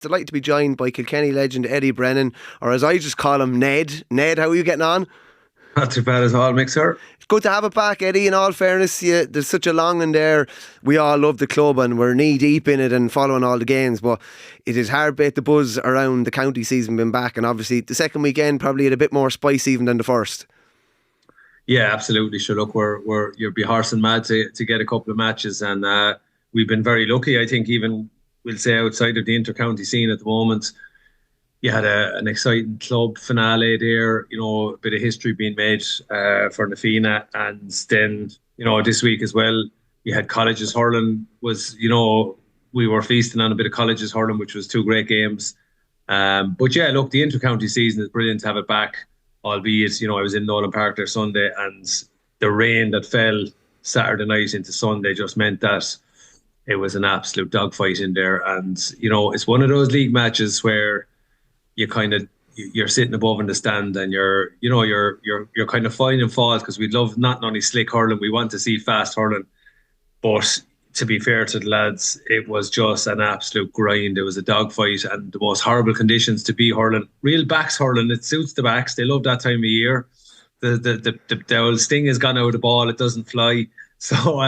delighted to be joined by Kilkenny legend Eddie Brennan, or as I just call him, Ned. Ned, how are you getting on? Not too bad at all, Mixer. It's good to have it back, Eddie. In all fairness, there's such a longing there. We all love the club and we're knee deep in it and following all the games, but it is hard bait the buzz around the county season being back, and obviously the second weekend probably had a bit more spice even than the first. Yeah, absolutely. Sure, look, you'll be horse and mad to get a couple of matches, and we've been very lucky. I think even we'll say outside of the inter-county scene at the moment, you had an exciting club finale there. You know, a bit of history being made for Nafina, and then this week as well, you had colleges hurling. We were feasting on a bit of colleges hurling, which was two great games. But yeah, look, the inter-county season is brilliant to have it back. Albeit, I was in Nolan Park there Sunday, and the rain that fell Saturday night into Sunday just meant that it was an absolute dogfight in there. And it's one of those league matches where you're sitting above in the stand, and you're kind of finding fault, because we love not only slick hurling, we want to see fast hurling. But to be fair to the lads, it was just an absolute grind. It was a dogfight, and the most horrible conditions to be hurling. Real backs hurling, it suits the backs. They love that time of year. The old sting has gone out of the ball. It doesn't fly. So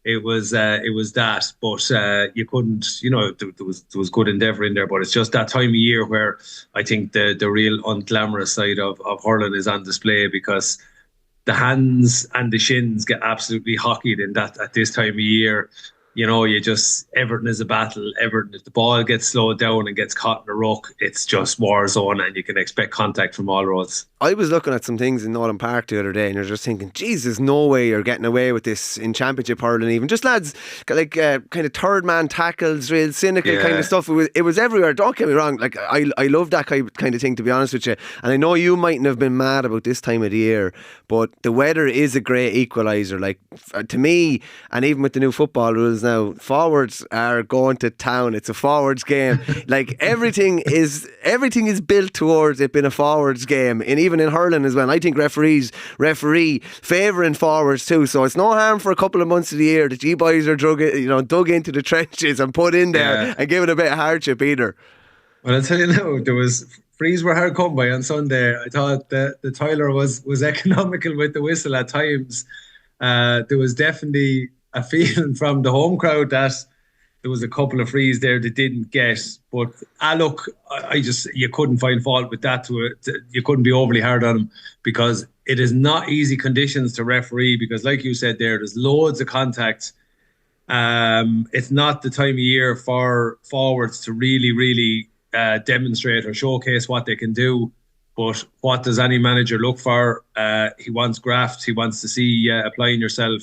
it was that. But you couldn't. There was good endeavour in there. But it's just that time of year where I think the real unglamorous side of hurling is on display, because the hands and the shins get absolutely hockeyed in that at this time of year. Everything is a battle. Everything, if the ball gets slowed down and gets caught in a ruck, it's just war zone, and you can expect contact from all roads. I was looking at some things in Nolan Park the other day, and you're just thinking, geez, there's no way you're getting away with this in championship hurling. Even just lads like kind of third man tackles, real cynical kind of stuff. It was everywhere. Don't get me wrong, like I love that kind of thing, to be honest with you. And I know you mightn't have been mad about this time of the year, but the weather is a great equaliser. Like to me, and even with the new football rules now, forwards are going to town. It's a forwards game. Like everything is built towards it being a forwards game, and even in hurling as well. I think referee favouring forwards too. So it's no harm for a couple of months of the year that you boys are dug into the trenches and put in there and give it a bit of hardship either. Well, I'll tell you now, frees were hard come by on Sunday. I thought the Tyler was economical with the whistle at times. There was definitely a feeling from the home crowd that there was a couple of frees there they didn't get. But look, you couldn't find fault with that. You couldn't be overly hard on them, because it is not easy conditions to referee, because like you said there's loads of contact. It's not the time of year for forwards to really demonstrate or showcase what they can do. But what does any manager look for? He wants graft. He wants to see applying yourself.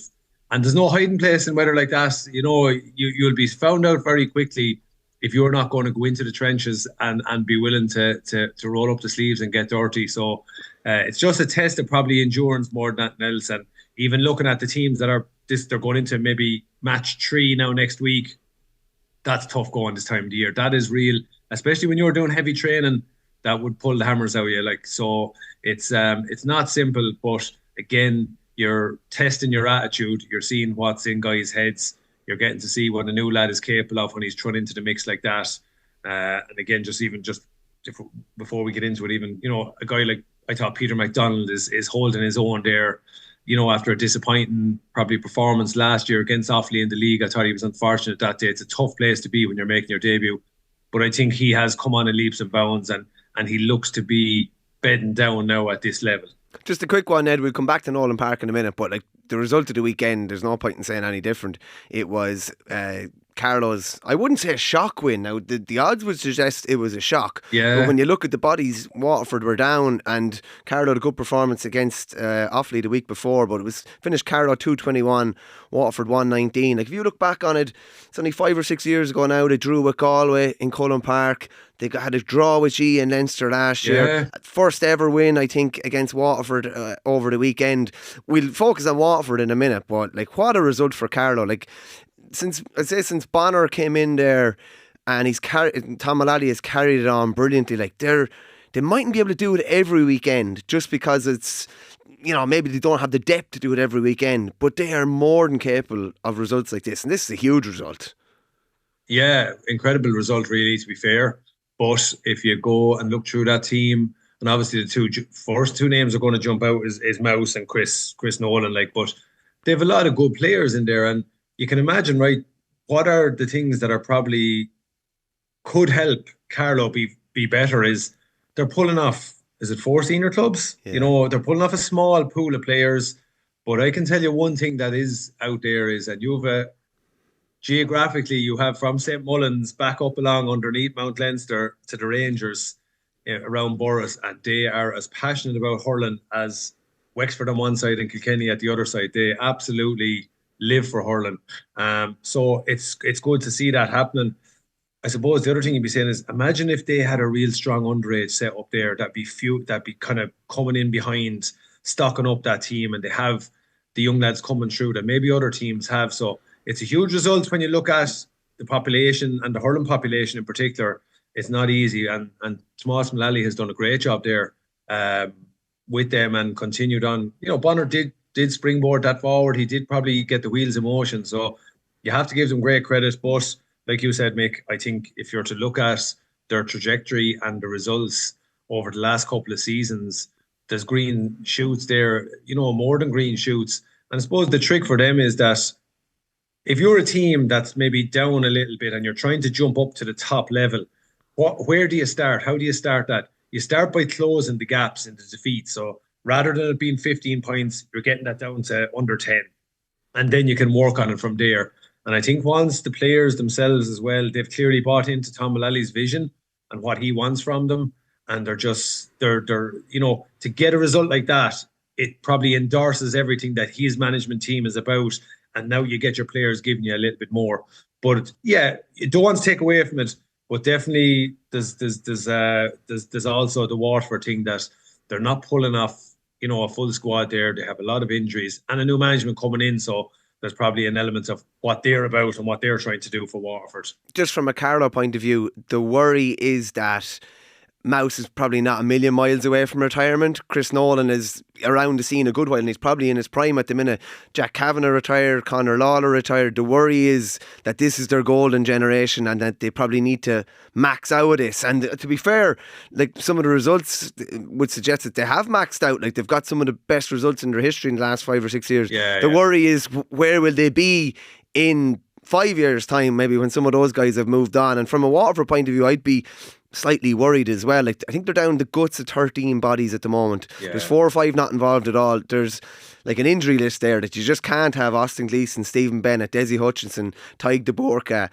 And there's no hiding place in weather like that. You'll be found out very quickly if you're not going to go into the trenches and be willing to roll up the sleeves and get dirty. So it's just a test of probably endurance more than anything else. And even looking at the teams they're going into maybe match 3 now next week, that's tough going this time of the year. That is real, especially when you're doing heavy training. That would pull the hammers out of you. So it's not simple, but again, you're testing your attitude. You're seeing what's in guys' heads. You're getting to see what a new lad is capable of when he's thrown into the mix like that. And again, just before we get into it, even a guy like, I thought Peter McDonald is holding his own there. After a disappointing probably performance last year against Offaly in the league, I thought he was unfortunate that day. It's a tough place to be when you're making your debut, but I think he has come on in leaps and bounds, and he looks to be bedding down now at this level. Just a quick one, Ed. We'll come back to Nolan Park in a minute, but like the result of the weekend, there's no point in saying any different. It was Carlow's, I wouldn't say a shock win. Now, the odds would suggest it was a shock. Yeah. But when you look at the bodies, Waterford were down, and Carlow had a good performance against Offaly the week before, but it was finished Carlow 221, Waterford 119. Like, if you look back on it, it's only 5 or 6 years ago now, they drew with Galway in Cullen Park. They had a draw with GAA in Leinster last year. First ever win, I think, against Waterford over the weekend. We'll focus on Waterford in a minute, but like, what a result for Carlow. Like, since Bonner came in there, and Tom Mullally has carried it on brilliantly. Like, they mightn't be able to do it every weekend just because it's, maybe they don't have the depth to do it every weekend, but they are more than capable of results like this, and this is a huge result. Yeah, incredible result, really, to be fair. But if you go and look through that team, and obviously the first two names are going to jump out is Mouse and Chris Nolan. Like, but they have a lot of good players in there, and you can imagine, right? What are the things that are probably could help Carlow be better? Is they're pulling off, is it four senior clubs? You Yeah. know, they're pulling off a small pool of players. But I can tell you one thing that is out there is that you've a geographically, you have from St. Mullins back up along underneath Mount Leinster to the Rangers around Borris, and they are as passionate about hurling as Wexford on one side and Kilkenny at the other side. They absolutely live for hurling. So it's good to see that happening. I suppose the other thing you'd be saying is, imagine if they had a real strong underage set up there that'd be kind of coming in behind, stocking up that team, and they have the young lads coming through that maybe other teams have. So it's a huge result when you look at the population and the hurling population in particular. It's not easy, and Tomas Mullally has done a great job there with them and continued on. You know, Bonner did springboard that forward. He did probably get the wheels in motion. So you have to give them great credit, but like you said, Mick, I think if you're to look at their trajectory and the results over the last couple of seasons, there's green shoots there, you know, more than green shoots. And I suppose the trick for them is that if you're a team that's maybe down a little bit and you're trying to jump up to the top level, where do you start? How do you start that? You start by closing the gaps in the defeat. So rather than it being 15 points, you're getting that down to under 10. And then you can work on it from there. And I think once the players themselves as well, they've clearly bought into Tom Mullally's vision and what he wants from them. And they're you know, to get a result like that, it probably endorses everything that his management team is about. And now you get your players giving you a little bit more. But yeah, you don't want to take away from it. But definitely there's also the Waterford thing that they're not pulling off, you know, a full squad there. They have a lot of injuries and a new management coming in. So there's probably an element of what they're about and what they're trying to do for Waterford. Just from a Carlow point of view, the worry is that Mouse is probably not a million miles away from retirement. Chris Nolan is around the scene a good while and he's probably in his prime at the minute. Jack Kavanagh retired, Conor Lawler retired. The worry is that this is their golden generation and that they probably need to max out this. And to be fair, like some of the results would suggest that they have maxed out. Like they've got some of the best results in their history in the last 5 or 6 years. The worry is where will they be in 5 years' time, maybe when some of those guys have moved on. And from a Waterford point of view, I'd be slightly worried as well. Like I think they're down the guts of 13 bodies at the moment. There's 4 or 5 not involved at all. There's like an injury list there that you just can't have Austin Gleeson, Stephen Bennett, Desi Hutchinson, Tyg de Borca,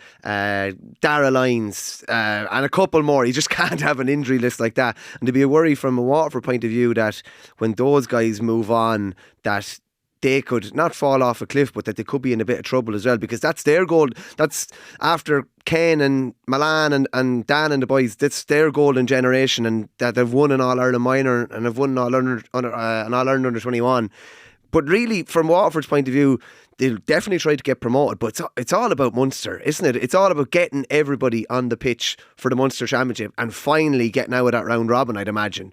Dara Lyons, and a couple more. You just can't have an injury list like that. And to be a worry from a Waterford point of view that when those guys move on, that they could not fall off a cliff, but that they could be in a bit of trouble as well, because that's their goal. That's after Ken and Milan and Dan and the boys, that's their golden generation, and that they've won an All-Ireland minor and have won an All-Ireland under 21. But really, from Waterford's point of view, they'll definitely try to get promoted, but it's all about Munster, isn't it? It's all about getting everybody on the pitch for the Munster Championship and finally getting out of that round robin, I'd imagine.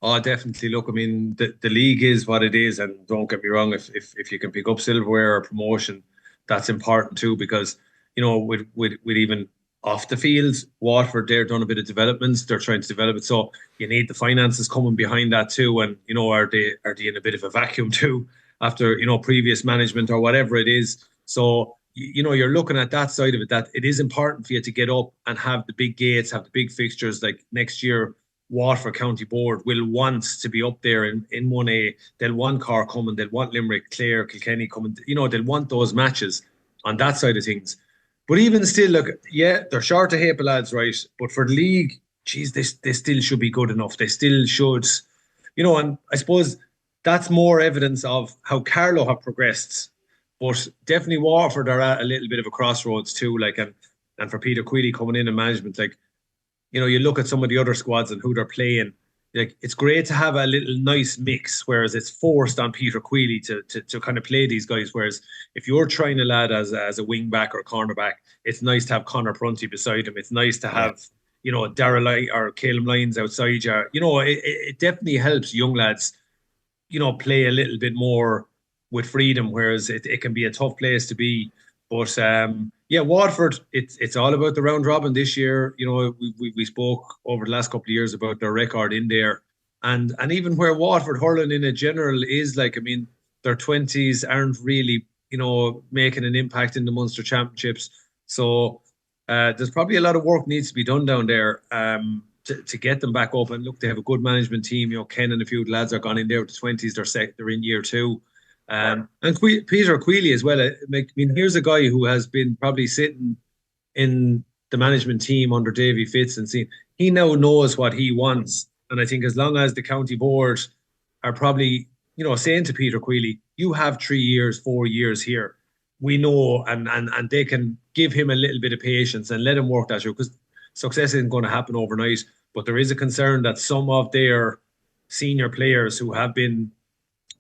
Oh, definitely. Look, I mean, the league is what it is, and don't get me wrong. If you can pick up silverware or promotion, that's important too. Because you know, with even off the field, Waterford, they're done a bit of developments. They're trying to develop it, so you need the finances coming behind that too. And you know, are they in a bit of a vacuum too after previous management or whatever it is? So you know, you're looking at that side of it. That it is important for you to get up and have the big gates, have the big fixtures. Like next year, Waterford County Board will want to be up there in 1A. They'll want Cork coming. They'll want Limerick, Clare, Kilkenny coming. You know, they'll want those matches on that side of things. But even still, look, yeah, they're short of heap of lads, right? But for the league, geez, they still should be good enough. They still should, and I suppose that's more evidence of how Carlow have progressed. But definitely Waterford are at a little bit of a crossroads too. Like, and for Peter Queally coming in management, like, you look at some of the other squads and who they're playing. Like, it's great to have a little nice mix, whereas it's forced on Peter Queally to kind of play these guys. Whereas if you're trying a lad as a wing back or a cornerback, it's nice to have Conor Prunty beside him. It's nice to have, Darrell or Caleb Lyons outside you. It definitely helps young lads, play a little bit more with freedom, whereas it can be a tough place to be. But Yeah, Waterford, it's all about the round robin this year. You know, we spoke over the last couple of years about their record in there. And even where Waterford hurling in a general is like, I mean, their 20s aren't really, making an impact in the Munster Championships. So there's probably a lot of work needs to be done down there to get them back up. And look, they have a good management team. You know, Ken and a few lads are gone in there with the 20s. They're in year two. And Peter Queally as well. I mean, here's a guy who has been probably sitting in the management team under Davy Fitz and seeing he now knows what he wants. And I think as long as the county board are probably, saying to Peter Queally, you have 3 years, 4 years here. We know, and they can give him a little bit of patience and let him work that through, because success isn't going to happen overnight. But there is a concern that some of their senior players who have been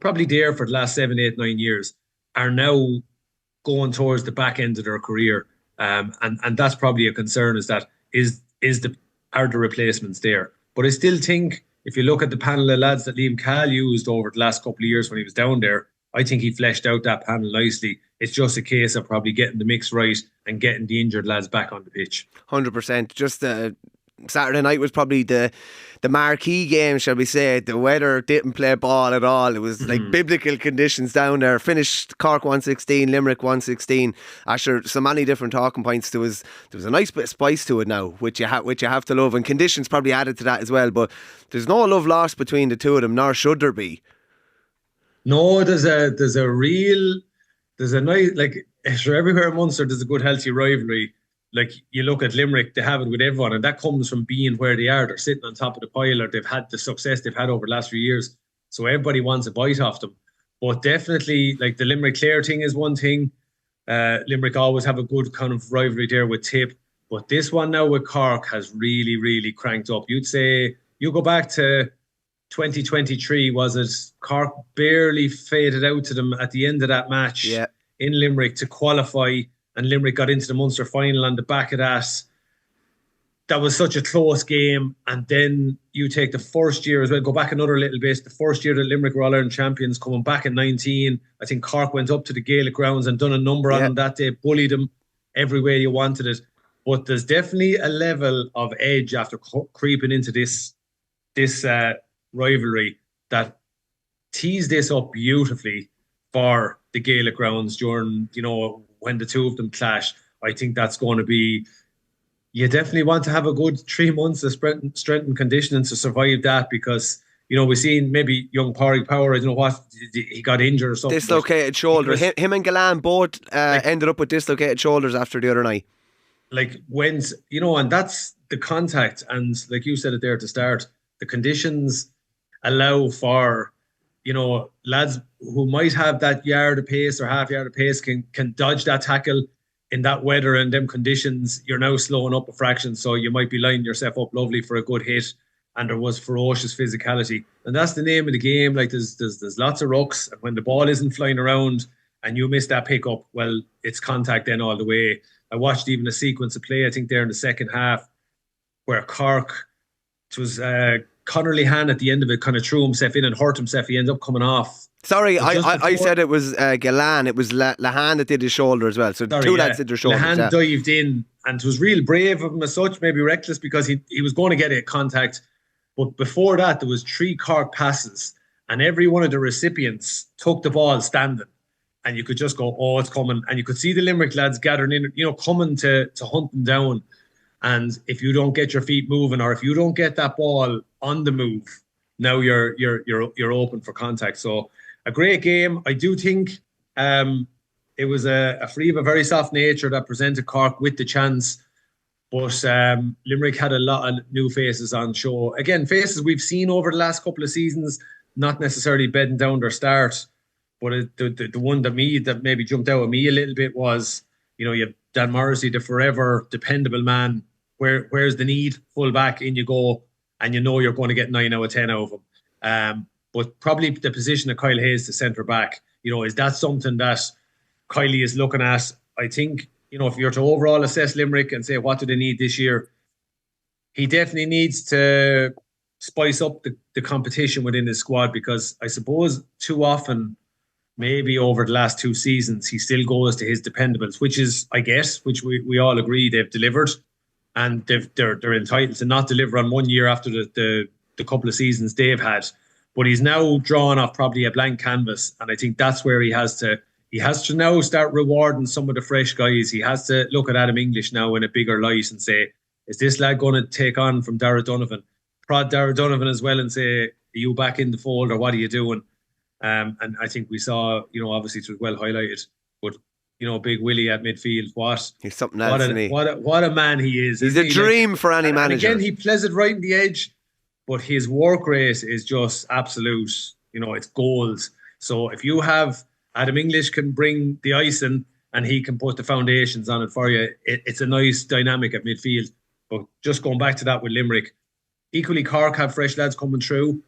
probably there for the last 7, 8, 9 years are now going towards the back end of their career. And that's probably a concern, is that are the replacements there? But I still think if you look at the panel of lads that Liam Cahill used over the last couple of years when he was down there, I think he fleshed out that panel nicely. It's just a case of probably getting the mix right and getting the injured lads back on the pitch. 100%. Just Saturday night was probably the marquee game, shall we say. The weather didn't play ball at all. It was like biblical conditions down there. Finished Cork 116, Limerick 116. After so many different talking points, there was a nice bit of spice to it now, which you have to love, and conditions probably added to that as well. But there's no love lost between the two of them, nor should there be. No, there's a nice, like, everywhere in Munster there's a good healthy rivalry. Like, you look at Limerick, they have it with everyone, and that comes from being where they are. They're sitting on top of the pile, or they've had the success they've had over the last few years. So everybody wants a bite off them. But definitely, like, the Limerick-Clare thing is one thing. Limerick always have a good kind of rivalry there with Tip. But this one now with Cork has really, really cranked up. You'd say, you go back to 2023, was it? Cork barely faded out to them at the end of that match in Limerick to qualify, and Limerick got into the Munster final on the back of that. That was such a close game. And then you take the first year as well, go back another little bit, the first year that Limerick were All-Ireland champions, coming back in 19. I think Cork went up to the Gaelic grounds and done a number on them that day, bullied them every way you wanted it. But there's definitely a level of edge after creeping into this rivalry that teased this up beautifully for the Gaelic grounds during, when the two of them clash. I think that's going to be, you definitely want to have a good 3 months of strength and conditioning to survive that, because, we've seen maybe young Pádraig Power, I don't know what, he got injured or something. Dislocated shoulder. Him and Galan both ended up with dislocated shoulders after the other night. Like, and that's the contact, and like you said it there at the start, the conditions allow for, lads who might have that yard of pace or half yard of pace can dodge that tackle in that weather and them conditions. You're now slowing up a fraction, so you might be lining yourself up lovely for a good hit. And there was ferocious physicality, and that's the name of the game. Like, there's lots of rucks, and when the ball isn't flying around and you miss that pickup, well, it's contact then all the way. I watched even a sequence of play, I think there in the second half, where Cork, it was Conor Lehan at the end of it, kind of threw himself in and hurt himself. He ended up coming off. Sorry, I said it was Galan. It was Lehan that did his shoulder as well. So two lads did their shoulders. Lehan dived in, and it was real brave of him as such, maybe reckless, because he was going to get a contact. But before that, there was 3 Cork passes, and every one of the recipients took the ball standing. And you could just go, oh, it's coming. And you could see the Limerick lads gathering in, coming to hunt them down. And if you don't get your feet moving, or if you don't get that ball on the move, now you're open for contact. So a great game. I do think it was a free of a very soft nature that presented Cork with the chance. But Limerick had a lot of new faces on show. Again, faces we've seen over the last couple of seasons, not necessarily bedding down their start. But the one that maybe jumped out at me a little bit was, you have Dan Morrissey, the forever dependable man. Where's the need? Full back, in you go, and you're going to get 9 out of 10 out of him. But probably the position of Kyle Hayes, the centre back, is that something that Kylie is looking at? I think, if you're to overall assess Limerick and say, what do they need this year? He definitely needs to spice up the competition within his squad, because I suppose too often maybe over the last 2 seasons, he still goes to his dependables, which is, I guess, which we all agree they've delivered, and they're entitled to not deliver on 1 year after the couple of seasons they've had. But he's now drawn off probably a blank canvas, and I think that's where he has to now start rewarding some of the fresh guys. He has to look at Adam English now in a bigger light and say, is this lad going to take on from Dara Donovan? Prod Dara Donovan as well and say, are you back in the fold or what are you doing? And I think we saw, obviously it was well highlighted, but Big Willie at midfield, he's something else, isn't he? What a man he is. He's a dream for any manager. And again, he plays it right in the edge, but his work rate is just absolute. It's gold. So if you have Adam English can bring the icing and he can put the foundations on it for you, it's a nice dynamic at midfield. But just going back to that with Limerick, equally Cork have fresh lads coming through.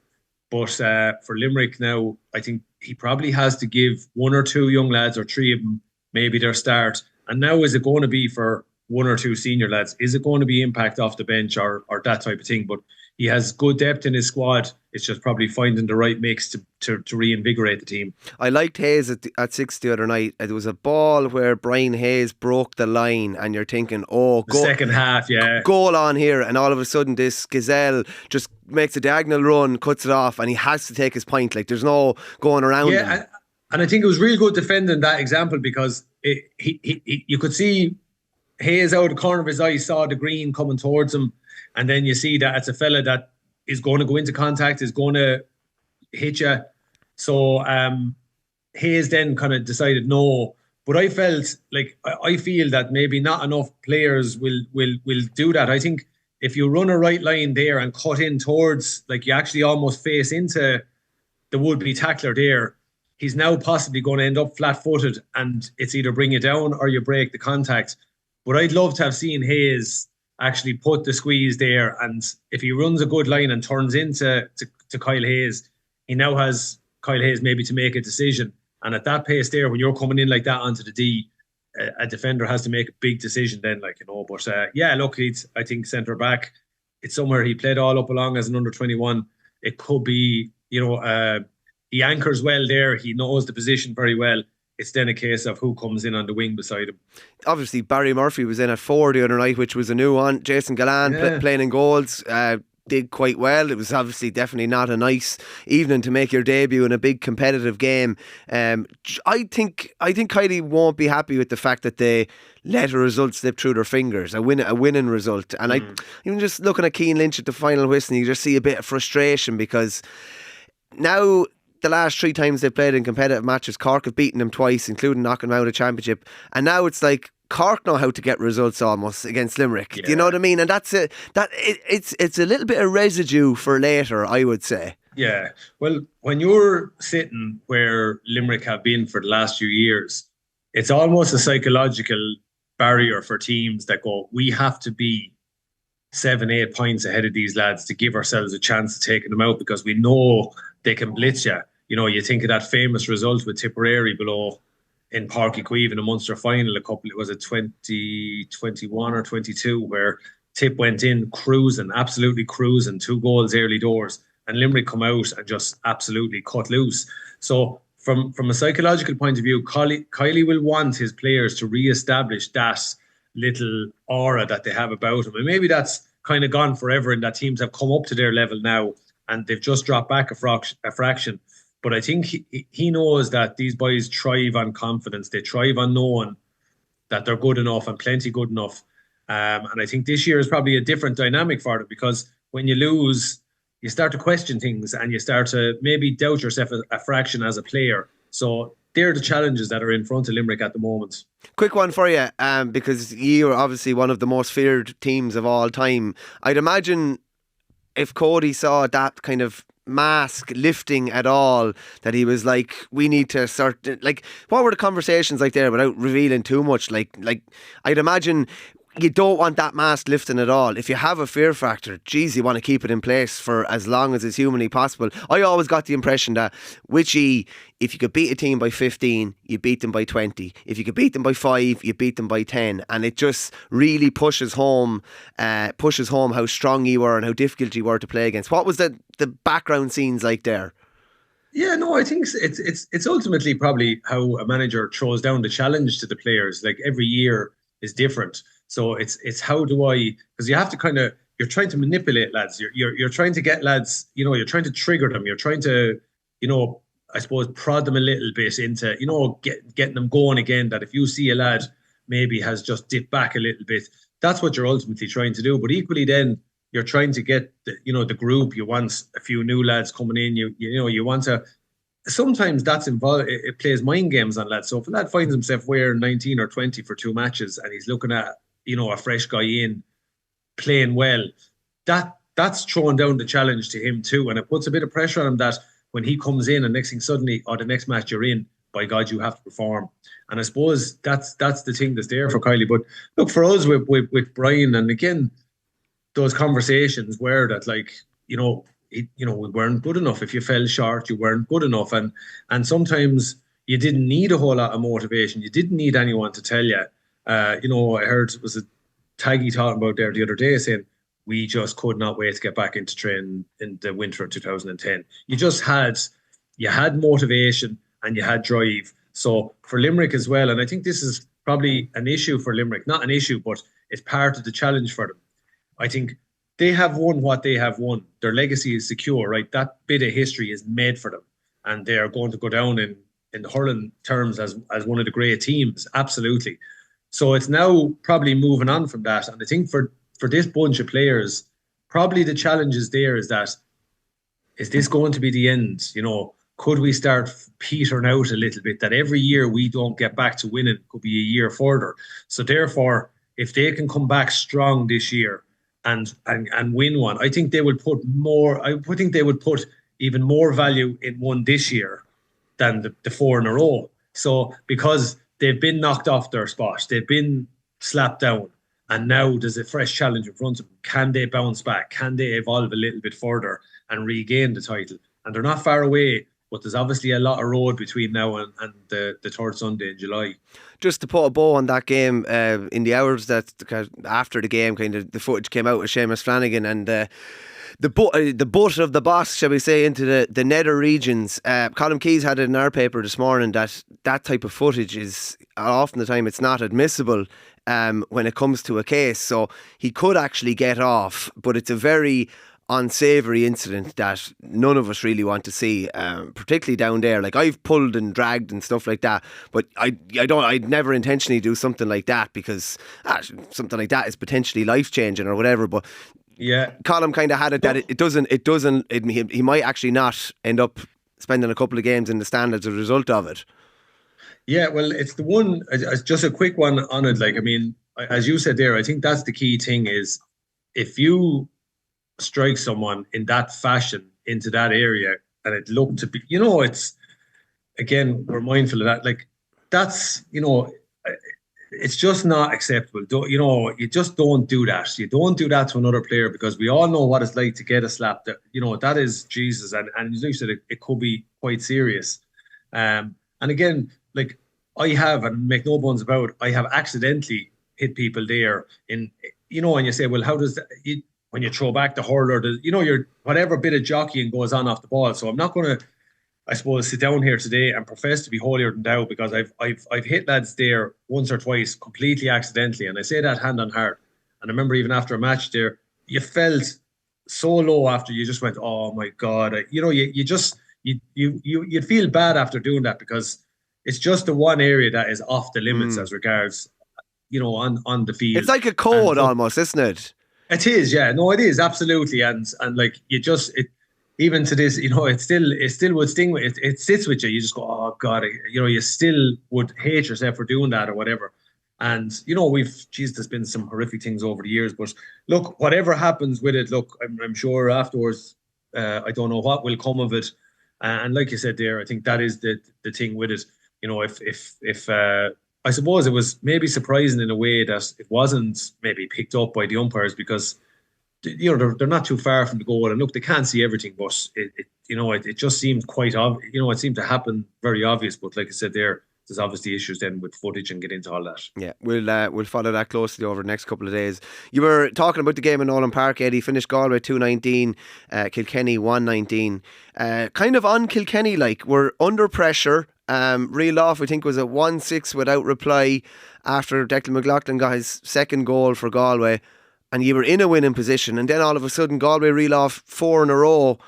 But for Limerick now, I think he probably has to give 1 or 2 young lads or 3 of them maybe their start. And now is it going to be for 1 or 2 senior lads? Is it going to be impact off the bench or that type of thing? But he has good depth in his squad. It's just probably finding the right mix to reinvigorate the team. I liked Hayes at 6 the other night. There was a ball where Brian Hayes broke the line and you're thinking, the second half, yeah. Goal on here, and all of a sudden this Gazelle just makes a diagonal run, cuts it off, and he has to take his point. Like, there's no going around him. And I think it was real good defending that example because you could see Hayes out of the corner of his eye saw the green coming towards him, and then you see that it's a fella that is going to go into contact, is going to hit you. So Hayes then kind of decided no. But I felt like I feel that maybe not enough players will do that. I think if you run a right line there and cut in towards, like, you actually almost face into the would-be tackler there, he's now possibly going to end up flat-footed, and it's either bring you down or you break the contact. But I'd love to have seen Hayes actually put the squeeze there, and if he runs a good line and turns into to Kyle Hayes, he now has Kyle Hayes maybe to make a decision. And at that pace there, when you're coming in like that onto the D, a defender has to make a big decision then, But look, I think centre back, it's somewhere he played all up along as an under 21. It could be, he anchors well there. He knows the position very well. It's then a case of who comes in on the wing beside him. Obviously, Barry Murphy was in at 4 the other night, which was a new one. Jason Gallan playing in goals, did quite well. It was obviously definitely not a nice evening to make your debut in a big competitive game. I think Kylie won't be happy with the fact that they let a result slip through their fingers, a winning result. And even just looking at Cian Lynch at the final whistle, you just see a bit of frustration because now, the last 3 times they've played in competitive matches, Cork have beaten them twice, including knocking them out of the championship. And now it's like Cork know how to get results almost against Limerick. Yeah. Do you know what I mean? And that's it. It's a little bit of residue for later, I would say. Yeah. Well, when you're sitting where Limerick have been for the last few years, it's almost a psychological barrier for teams that go, we have to be 7-8 points ahead of these lads to give ourselves a chance of taking them out because we know they can blitz you. You think of that famous result with Tipperary below in Páirc Uí Chaoimh in a Munster final was it 2021 or 22, where Tip went in cruising, absolutely cruising, 2 goals early doors, and Limerick come out and just absolutely cut loose. So from a psychological point of view, Kylie will want his players to re-establish that little aura that they have about him. And maybe that's kind of gone forever and that teams have come up to their level now and they've just dropped back a fraction. But I think he knows that these boys thrive on confidence. They thrive on knowing that they're good enough and plenty good enough. And I think this year is probably a different dynamic for them because when you lose, you start to question things and you start to maybe doubt yourself a fraction as a player. So they're the challenges that are in front of Limerick at the moment. Quick one for you, because you are obviously one of the most feared teams of all time. I'd imagine if Cody saw that kind of mask lifting at all, that he was like, we need to start, like, what were the conversations like there without revealing too much? Like I'd imagine you don't want that mask lifting at all. If you have a fear factor, geez, you want to keep it in place for as long as is humanly possible. I always got the impression that Witchy, if you could beat a team by 15, you beat them by 20. If you could beat them by 5, you beat them by 10. And it just really pushes home how strong you were and how difficult you were to play against. What was the background scenes like there? Yeah, no, I think it's ultimately probably how a manager throws down the challenge to the players. Like every year is different, so it's how do I, because you have to kind of, you're trying to manipulate lads. You're trying to get lads. You're trying to trigger them. You're trying to, I suppose, prod them a little bit into, getting them going again. That if you see a lad maybe has just dipped back a little bit, that's what you're ultimately trying to do. But equally, then you're trying to get the group. You want a few new lads coming in. You want to. Sometimes that's involved. It plays mind games on lads. So if a lad finds himself wearing 19 or 20 for 2 matches, and he's looking at a fresh guy in playing well, that's throwing down the challenge to him too, and it puts a bit of pressure on him that when he comes in and next thing suddenly, or the next match you're in, by God, you have to perform. And I suppose that's the thing that's there for Kylie. But look, for us with Brian, and again, those conversations were that, like, we weren't good enough. If you fell short, you weren't good enough. And sometimes you didn't need a whole lot of motivation. You didn't need anyone to tell you. I heard it was a Taggy talking about there the other day, saying we just could not wait to get back into training in the winter of 2010. You had motivation and you had drive. So for Limerick as well, and I think this is probably an issue for Limerick, not an issue, but it's part of the challenge for them. I think they have won what they have won. Their legacy is secure, right? That bit of history is made for them, and they are going to go down in the hurling terms as one of the great teams, absolutely. So it's now probably moving on from that. And I think for this bunch of players, probably the challenge is there is that, is this going to be the end? Could we start petering out a little bit, that every year we don't get back to winning could be a year further. So therefore, if they can come back strong this year and win one, I think they would put more, I think they would put even more value in one this year than the 4 in a row. So because they've been knocked off their spot, they've been slapped down, and now there's a fresh challenge in front of them. Can they bounce back? Can they evolve a little bit further and regain the title? And they're not far away, but there's obviously a lot of road between now and the third Sunday in July. Just to put a bow on that game, in the hours that after the game, kind of the footage came out with Seamus Flanagan and the butt of the boss, shall we say, into the nether regions. Colin Keys had it in our paper this morning that type of footage is often the time it's not admissible when it comes to a case. So he could actually get off, but it's a very unsavory incident that none of us really want to see, particularly down there. Like, I've pulled and dragged and stuff like that, but I'd never intentionally do something like that, because something like that is potentially life changing or whatever. But yeah, Colin kind of had it that he might actually not end up spending a couple of games in the stand as a result of it. Yeah, well, it's the one, just a quick one on it. Like, I mean, as you said there, I think that's the key thing is, if you strike someone in that fashion into that area and it looked to be, it's, again, we're mindful of that. Like, that's, it's just not acceptable. You just don't do that. You don't do that to another player, because we all know what it's like to get a slap. That is Jesus. And as you said, it could be quite serious. And again, like, I have, and make no bones about it, I have accidentally hit people there and you say, well, how does that, when you throw back the hurler, your whatever bit of jockeying goes on off the ball. So I'm not going to, I suppose, sit down here today and profess to be holier than thou, because I've hit lads there once or twice completely accidentally, and I say that hand on heart. And I remember even after a match there, you felt so low after, you just went, oh my God, you'd feel bad after doing that, because it's just the one area that is off the limits as regards, on the field. It's like a code almost, isn't it? It is, yeah. No, it is, absolutely. And like, even to this, it still would sting. It sits with you. You just go, oh God, you still would hate yourself for doing that or whatever. And there's been some horrific things over the years. But look, whatever happens with it, look, I'm sure afterwards, I don't know what will come of it. And like you said there, I think that is the thing with it. If I suppose it was maybe surprising in a way that it wasn't maybe picked up by the umpires, because they're not too far from the goal, and look, they can't see everything, but it just seemed quite obvious. It seemed to happen very obvious. But like I said there, there's obviously issues then with footage and get into all that. Yeah, we'll follow that closely over the next couple of days. You were talking about the game in Nolan Park, Eddie. Finished Galway 2-19, Kilkenny 1-19. Kind of on Kilkenny, like, we're under pressure. Reeled off, I think, was a 1-6 without reply after Declan McLaughlin got his second goal for Galway, and you were in a winning position, and then all of a sudden Galway reel off 4 in a row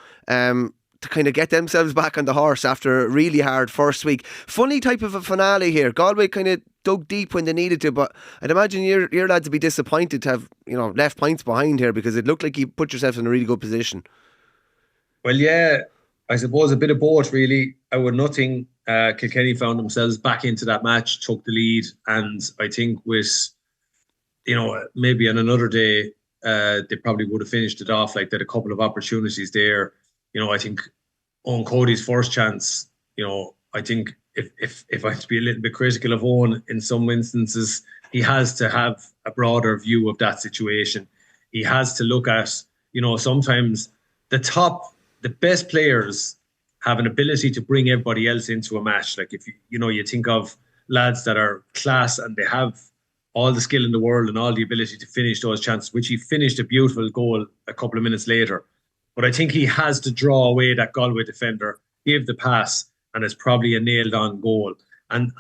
to kind of get themselves back on the horse after a really hard first week. Funny type of a finale here. Galway kind of dug deep when they needed to, but I'd imagine your lads would be disappointed to have, you know, left points behind here, because it looked like you put yourself in a really good position. Well, yeah, I suppose a bit of both, really. Out of nothing, Kilkenny found themselves back into that match, took the lead, and I think with, you know, maybe on another day, they probably would have finished it off. Like, they had a couple of opportunities there. You know, I think Owen Cody's first chance, you know, I think if I have to be a little bit critical of Owen in some instances, he has to have a broader view of that situation. He has to look at, you know, sometimes the best players have an ability to bring everybody else into a match. Like, if you think of lads that are class and they have all the skill in the world and all the ability to finish those chances, which he finished a beautiful goal a couple of minutes later. But I think he has to draw away that Galway defender, give the pass, and it's probably a nailed-on goal. And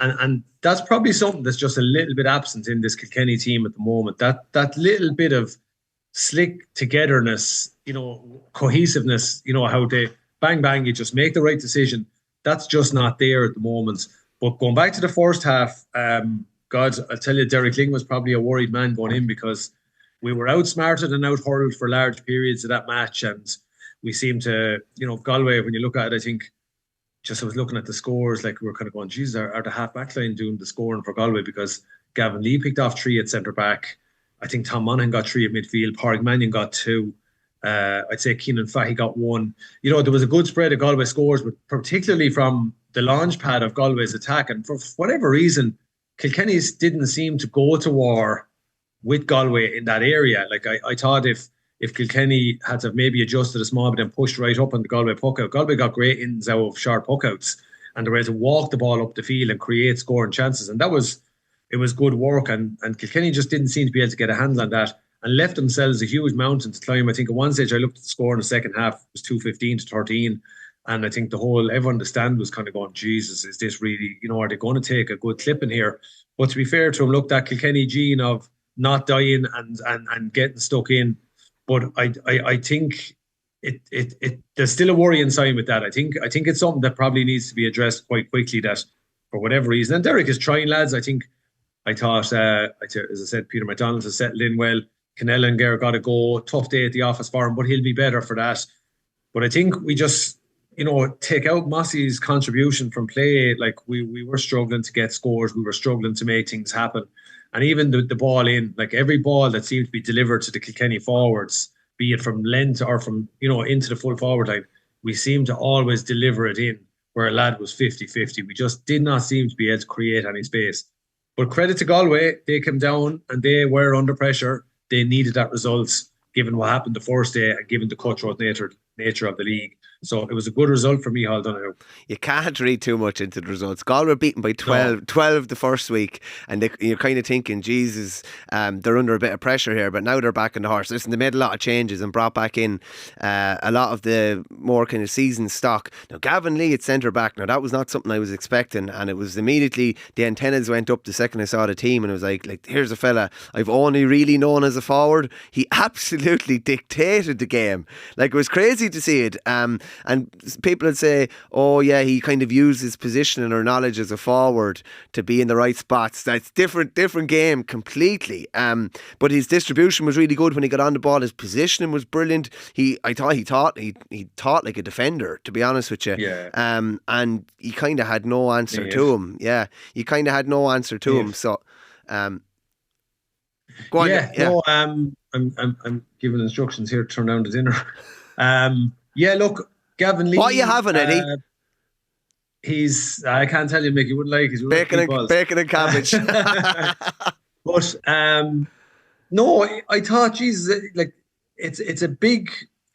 that's probably something that's just a little bit absent in this Kilkenny team at the moment. That little bit of slick togetherness, you know, cohesiveness, you know, how they bang, bang, you just make the right decision. That's just not there at the moment. But going back to the first half, God, I'll tell you, Derek Ling was probably a worried man going in, because we were outsmarted and out-hurled for large periods of that match, and we seemed to, you know, Galway, when you look at it, I think, just I was looking at the scores, like, we were kind of going, geez, are the half-back line doing the scoring for Galway? Because Gavin Lee picked off 3 at centre-back. I think Tom Monaghan got 3 at midfield. Pádraig Mannion got 2. I'd say Keenan Fahy got 1. You know, there was a good spread of Galway scores, but particularly from the launch pad of Galway's attack. And for whatever reason, Kilkenny didn't seem to go to war with Galway in that area. Like, I thought if Kilkenny had to maybe adjusted a small bit and pushed right up on the Galway puck out, Galway got great ins out of sharp puck outs, and they were able to walk the ball up the field and create scoring chances. And it was good work. And Kilkenny just didn't seem to be able to get a handle on that, and left themselves a huge mountain to climb. I think at one stage I looked at the score in the second half, it was 2-15-13. And I think everyone in the stand was kind of going, Jesus, is this really, you know, are they going to take a good clip in here? But to be fair to him, look, that Kilkenny gene of not dying and getting stuck in. But I think it there's still a worrying sign with that. I think it's something that probably needs to be addressed quite quickly, that for whatever reason. And Derek is trying, lads. I thought, as I said, Peter McDonald has settled in well. Canella and Gare got to go. Tough day at the office for him, but he'll be better for that. But I think we just, you know, take out Mossy's contribution from play. Like, we were struggling to get scores. We were struggling to make things happen. And even the ball in, like, every ball that seemed to be delivered to the Kilkenny forwards, be it from length or from, you know, into the full forward line, we seemed to always deliver it in, where a lad was 50-50. We just did not seem to be able to create any space. But credit to Galway, they came down and they were under pressure. They needed that result, given what happened the first day and given the cutthroat nature of the league. So it was a good result for Micheál Donoghue. You can't read too much into the results. Galway were beaten by 12 the first week, and you're kind of thinking, Jesus, they're under a bit of pressure here, but now they're back in the horse. Listen, they made a lot of changes and brought back in a lot of the more kind of seasoned stock. Now, Gavin Lee at centre back, now that was not something I was expecting, and it was immediately the antennas went up the second I saw the team, and it was like, here's a fella I've only really known as a forward. He absolutely dictated the game. Like, it was crazy to see it. And people would say, oh yeah, he kind of used his position or knowledge as a forward to be in the right spots. That's different game completely. But his distribution was really good when he got on the ball. His positioning was brilliant. I thought he thought like a defender, to be honest with you. Yeah. And he kind of had no answer to him. Yeah, he kind of had no answer to him. So, go on. Yeah. No. I'm giving instructions here to turn down the dinner. Yeah. Look. Gavin Lee. What are you having, Eddie? I can't tell you, Mick, you wouldn't like it. Bacon and cabbage. But no, I thought, Jesus, like, it's a big,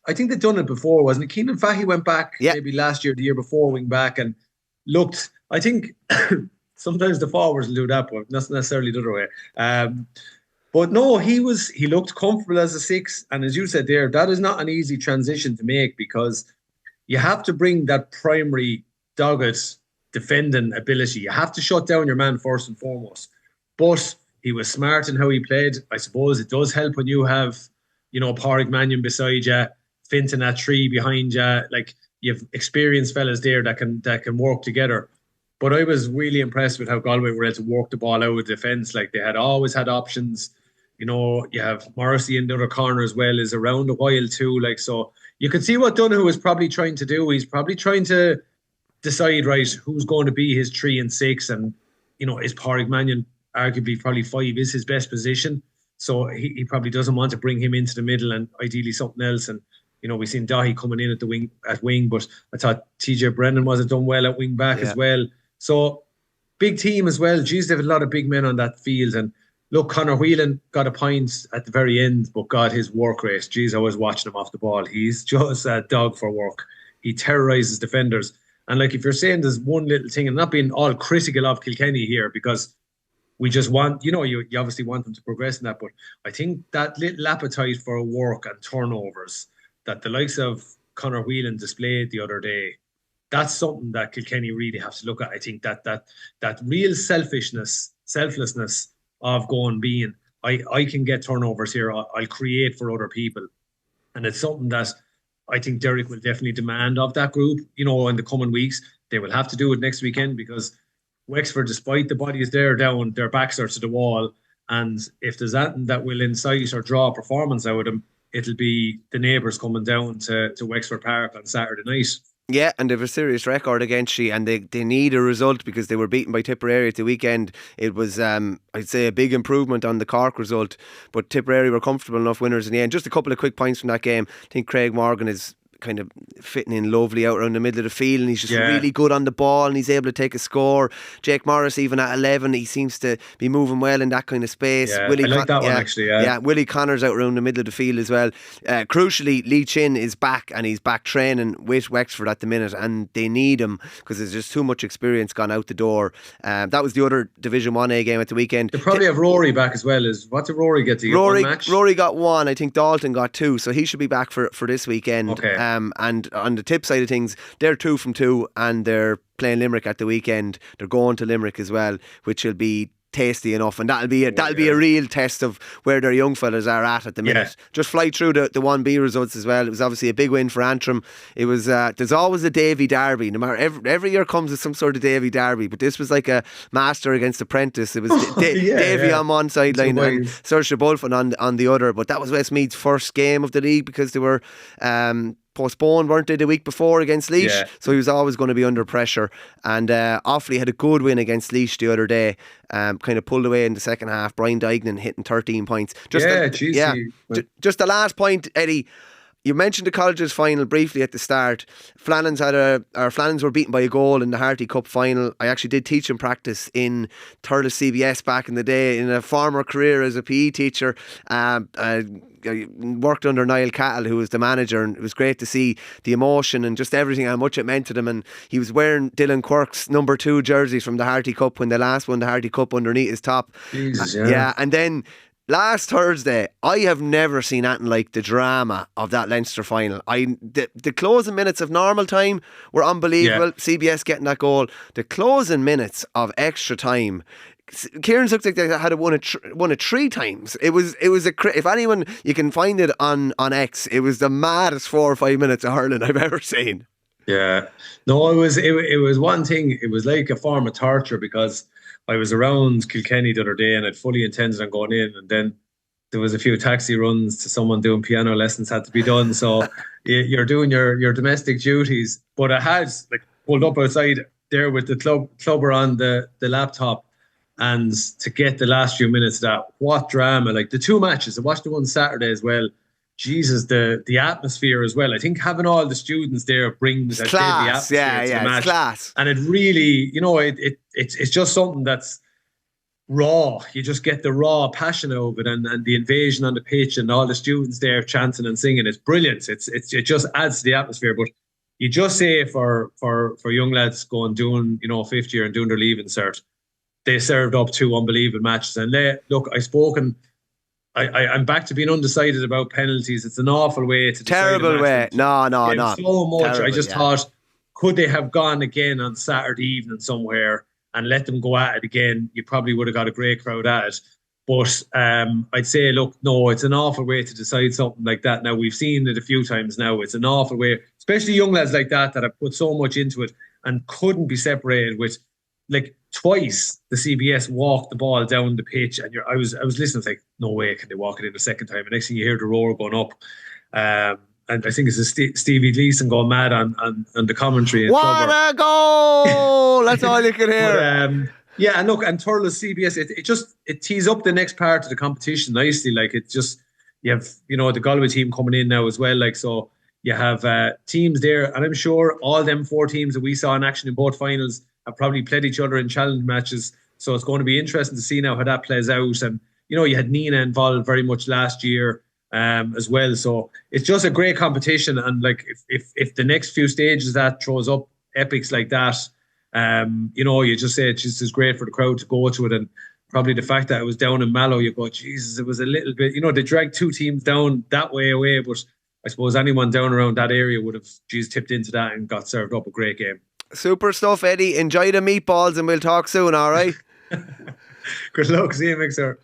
I think they've done it before, wasn't it? Keenan Fahy went back maybe last year, the year before, wing back, and looked, I think, Sometimes the forwards will do that, but not necessarily the other way. But no, he looked comfortable as a 6. And as you said there, that is not an easy transition to make, because you have to bring that primary dogged defending ability. You have to shut down your man first and foremost. But he was smart in how he played. I suppose it does help when you have, Pádraig Mannion beside you, Fintan at 3 behind you. Like, you've experienced fellas there that can work together. But I was really impressed with how Galway were able to work the ball out of defence. Like, they had always had options. You have Morrissey in the other corner as well, is around a while too. Like, so you could see what Donoghue is probably trying to do. He's probably trying to decide, right, who's going to be his 3 and 6. And, is Pádraig Mannion arguably probably 5 is his best position. So he probably doesn't want to bring him into the middle and ideally something else. And, we've seen Dahi coming in at wing, but I thought TJ Brennan wasn't done well at wing back as well. So big team as well. Geez, they have a lot of big men on that field. And look, Conor Whelan got a point at the very end, but God, his work rate. Geez, I was watching him off the ball. He's just a dog for work. He terrorises defenders. And like, if you're saying there's one little thing, and not being all critical of Kilkenny here, because we just want, you obviously want them to progress in that, but I think that little appetite for work and turnovers that the likes of Conor Whelan displayed the other day, that's something that Kilkenny really have to look at. I think that real selflessness of being, I can get turnovers here, I'll create for other people. And it's something that I think Derek will definitely demand of that group, in the coming weeks. They will have to do it next weekend, because Wexford, despite the bodies there down, their backs are to the wall. And if there's anything that will incite or draw a performance out of them, it'll be the neighbours coming down to Wexford Park on Saturday night. Yeah, and they have a serious record against you, and they need a result, because they were beaten by Tipperary at the weekend. It was, I'd say, a big improvement on the Cork result, but Tipperary were comfortable enough winners in the end. Just a couple of quick points from that game. I think Craig Morgan is kind of fitting in lovely out around the middle of the field, and he's just really good on the ball, and he's able to take a score. Jake Morris, even at 11, he seems to be moving well in that kind of space. I like that one actually. Yeah, Willie Connor's out around the middle of the field as well. Crucially, Lee Chin is back, and he's back training with Wexford at the minute, and they need him because there's just too much experience gone out the door. That was the other Division 1A game at the weekend. They probably have Rory back as well. What did Rory get? One match? Rory got 1. I think Dalton got 2, so he should be back for this weekend. Okay. And on the tip side of things, they're 2 from 2, and they're playing Limerick at the weekend. They're going to Limerick as well, which will be tasty enough, and that'll be a real test of where their young fellas are at the minute. Just fly through the 1B results as well. It was obviously a big win for Antrim. It was there's always a Davy Derby, no matter every year comes with some sort of Davy Derby, but this was like a master against apprentice. It was Davy on one sideline and Saoirse Bulfin on the other. But that was Westmeath's first game of the league, because they were postponed, weren't they, the week before against Laois? So he was always going to be under pressure. And Offaly had a good win against Laois the other day. Kind of pulled away in the second half. Brian Dignan hitting 13 points. Just the last point, Eddie. You mentioned the colleges final briefly at the start. Flannans Flannans were beaten by a goal in the Harty Cup final. I actually did teaching practice in Thurles CBS back in the day in a former career as a PE teacher. I worked under Niall Cattle, who was the manager, and it was great to see the emotion and just everything, how much it meant to them. And he was wearing Dylan Quirk's number 2 jersey from the Harty Cup when they last won the Harty Cup underneath his top. Jesus, and then last Thursday, I have never seen anything like the drama of that Leinster final. The closing minutes of normal time were unbelievable. CBS getting that goal. The closing minutes of extra time, Kieran's looked like they had won it 3 times. It was if anyone, you can find it on X, it was the maddest 4 or 5 minutes of hurling I've ever seen. Yeah, no, it was one thing. It was like a form of torture, because I was around Kilkenny the other day and I'd fully intended on going in, and then there was a few taxi runs to someone doing piano lessons had to be done. So you're doing your domestic duties. But I had pulled up outside there with the clubber on the laptop, and to get the last few minutes of that, what drama! Like the 2 matches, I watched the one Saturday as well. Jesus, the atmosphere as well. I think having all the students there brings that deadly atmosphere to the match. It's class. And it really, it's just something that's raw. You just get the raw passion of it, and the invasion on the pitch, and all the students there chanting and singing. It's brilliant. It just adds to the atmosphere. But you just say for young lads going doing 5th year and doing their leaving cert, they served up 2 unbelievable matches. And look, I'm back to being undecided about penalties. It's an awful way to decide terrible way. No. So much. Terrible, I just thought, could they have gone again on Saturday evening somewhere and let them go at it again? You probably would have got a great crowd at it. But I'd say, look, no, it's an awful way to decide something like that. Now, we've seen it a few times now. It's an awful way, especially young lads like that have put so much into it and couldn't be separated with, like, twice the CBS walked the ball down the pitch. And I was listening, like, no way can they walk it in the second time. And next thing you hear the roar going up. And I think it's Stevie Gleeson going mad on the commentary. What a goal! That's all you can hear. Yeah, and look, and Thurles CBS, it tees up the next part of the competition nicely. Like, it just, you have, the Galway team coming in now as well. Like, so you have teams there, and I'm sure all them 4 teams that we saw in action in both finals have probably played each other in challenge matches. So it's going to be interesting to see now how that plays out. And, you had Nina involved very much last year as well. So it's just a great competition. And, like, if the next few stages that throws up epics like that, you just say it's just as great for the crowd to go to it. And probably the fact that it was down in Mallow, you go, Jesus, it was a little bit, they dragged 2 teams down that way away, but I suppose anyone down around that area would have tipped into that and got served up a great game. Super stuff, Eddie. Enjoy the meatballs and we'll talk soon, all right? Good luck. See you, Mixer.